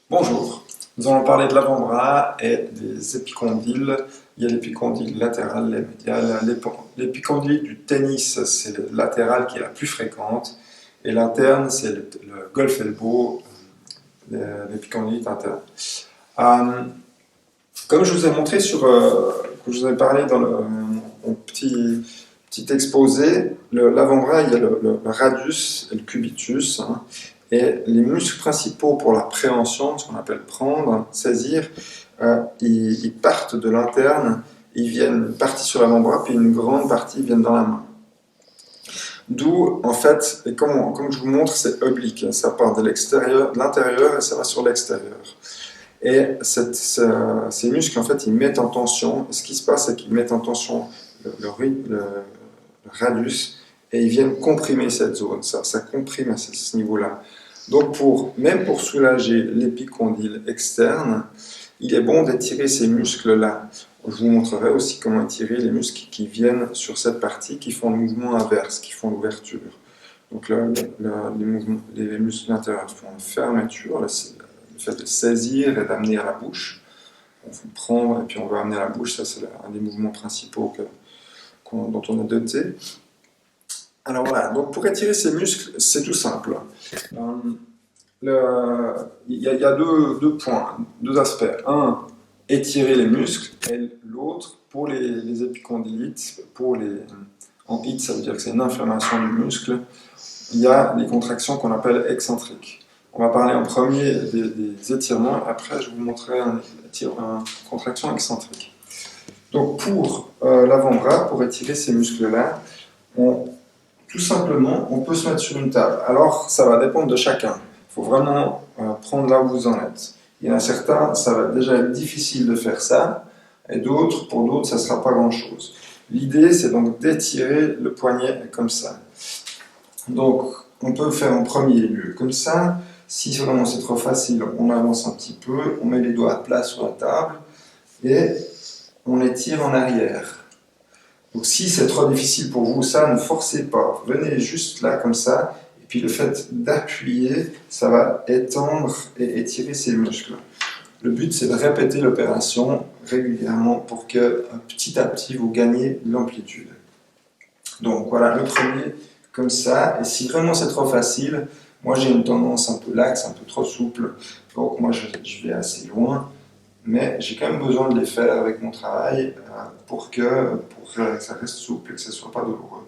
Bonjour, nous allons parler de l'avant-bras et des épicondyles. Il y a l'épicondyle latéral, les médial. L'épicondyle du tennis, c'est le latéral qui est la plus fréquente. Et l'interne, c'est le golf elbow, l'épicondyle interne. Euh, Comme je vous ai montré que je vous ai parlé dans mon petit exposé, l'avant-bras, il y a le radius et le cubitus, hein. Et les muscles principaux pour la préhension, ce qu'on appelle prendre, saisir, ils partent de l'interne, ils viennent une partie sur l'avant-bras, puis une grande partie viennent dans la main. D'où, en fait, et comme je vous montre, c'est oblique, ça part de l'extérieur, de l'intérieur et ça va sur l'extérieur. Et ces muscles, en fait, ils mettent en tension. Et ce qui se passe, c'est qu'ils mettent en tension le radius et ils viennent comprimer cette zone. Ça comprime à ce niveau-là. Donc, même pour soulager l'épicondyle externe, il est bon d'étirer ces muscles-là. Je vous montrerai aussi comment étirer les muscles qui viennent sur cette partie, qui font le mouvement inverse, qui font l'ouverture. Donc là, les muscles intérieurs font une fermeture, le fait de saisir et d'amener à la bouche. On prend et puis on va amener à la bouche, ça c'est un des mouvements principaux dont on est doté. Alors voilà, donc pour étirer ces muscles, c'est tout simple. Il y a deux points, deux aspects. Un, étirer les muscles, et l'autre, pour les épicondylites, en HIIT, ça veut dire que c'est une inflammation du muscle, il y a les contractions qu'on appelle excentriques. On va parler en premier des étirements, après je vous montrerai une contraction excentrique. Donc pour l'avant-bras, pour étirer ces muscles-là, tout simplement, on peut se mettre sur une table. Alors, ça va dépendre de chacun. Il faut vraiment prendre là où vous en êtes. Il y en a certains, ça va déjà être difficile de faire ça, et pour d'autres, ça ne sera pas grand-chose. L'idée, c'est donc d'étirer le poignet comme ça. Donc, on peut le faire en premier lieu comme ça. Si vraiment c'est trop facile, on avance un petit peu, on met les doigts à plat sur la table, et on étire en arrière. Donc si c'est trop difficile pour vous, ça, ne forcez pas. Venez juste là, comme ça, et puis le fait d'appuyer, ça va étendre et étirer ces muscles. Le but, c'est de répéter l'opération régulièrement pour que petit à petit, vous gagnez l'amplitude. Donc voilà, le premier, comme ça. Et si vraiment c'est trop facile, moi j'ai une tendance un peu laxe, un peu trop souple, donc moi je vais assez loin. Mais j'ai quand même besoin de les faire avec mon travail pour que ça reste souple et que ce ne soit pas douloureux.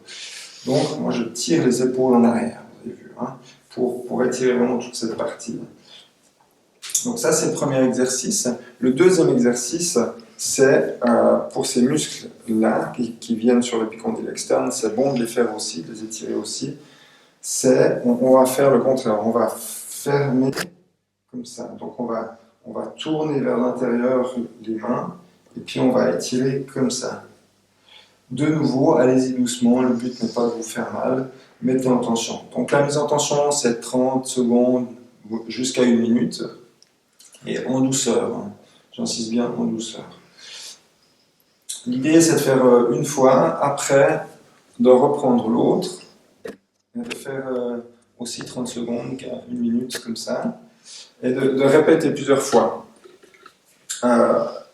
Donc, moi, je tire les épaules en arrière, vous avez vu, hein, pour étirer vraiment toute cette partie. Donc ça, c'est le premier exercice. Le deuxième exercice, c'est pour ces muscles-là qui viennent sur l'épicondyle externe, c'est bon de les faire aussi, de les étirer aussi. On va faire le contraire, on va fermer comme ça. Donc on va tourner vers l'intérieur les mains et puis on va étirer comme ça. De nouveau, allez-y doucement, le but n'est pas de vous faire mal, mettez en tension. Donc la mise en tension, c'est 30 secondes jusqu'à 1 minute et en douceur, hein. J'insiste bien, en douceur. L'idée, c'est de faire une fois, après de reprendre l'autre et de faire aussi 30 secondes, 1 minute comme ça, et de répéter plusieurs fois.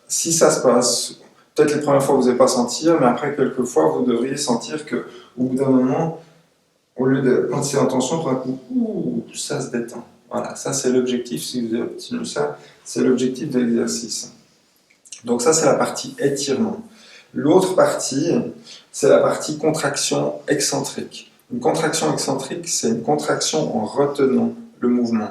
Si ça se passe, peut-être les premières fois vous n'allez pas sentir, mais après quelques fois vous devriez sentir qu'au bout d'un moment, au lieu de quand c'est en tension, tout d'un coup, ça se détend. Voilà, ça c'est l'objectif, si vous avez obtenu ça, c'est l'objectif de l'exercice. Donc ça c'est la partie étirement. L'autre partie, c'est la partie contraction excentrique. Une contraction excentrique, c'est une contraction en retenant le mouvement.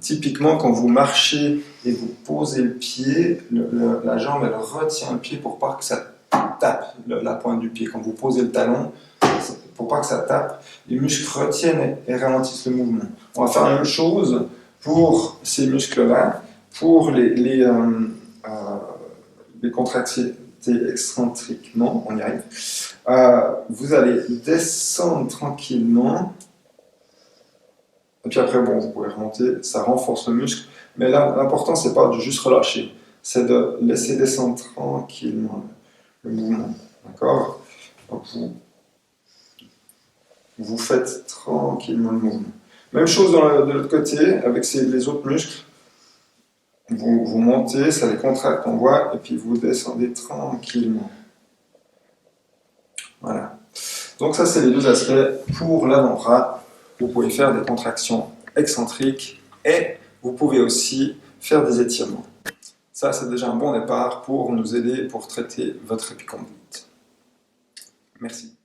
Typiquement, quand vous marchez et vous posez le pied, la jambe elle retient le pied pour pas que ça tape la pointe du pied. Quand vous posez le talon, pour pas que ça tape, les muscles retiennent et ralentissent le mouvement. On va faire la même chose pour ces muscles-là, pour les contracter excentriquement, on y arrive. Vous allez descendre tranquillement. Et puis après, bon, vous pouvez remonter, ça renforce le muscle. Mais là, l'important, c'est pas de juste relâcher, c'est de laisser descendre tranquillement le mouvement. D'accord? Donc vous faites tranquillement le mouvement. Même chose de l'autre côté, avec les autres muscles. Vous montez, ça les contracte, on voit, et puis vous descendez tranquillement. Voilà. Donc ça, c'est les deux aspects pour l'avant-bras. Vous pouvez faire des contractions excentriques et vous pouvez aussi faire des étirements. Ça, c'est déjà un bon départ pour nous aider pour traiter votre épicondylite. Merci.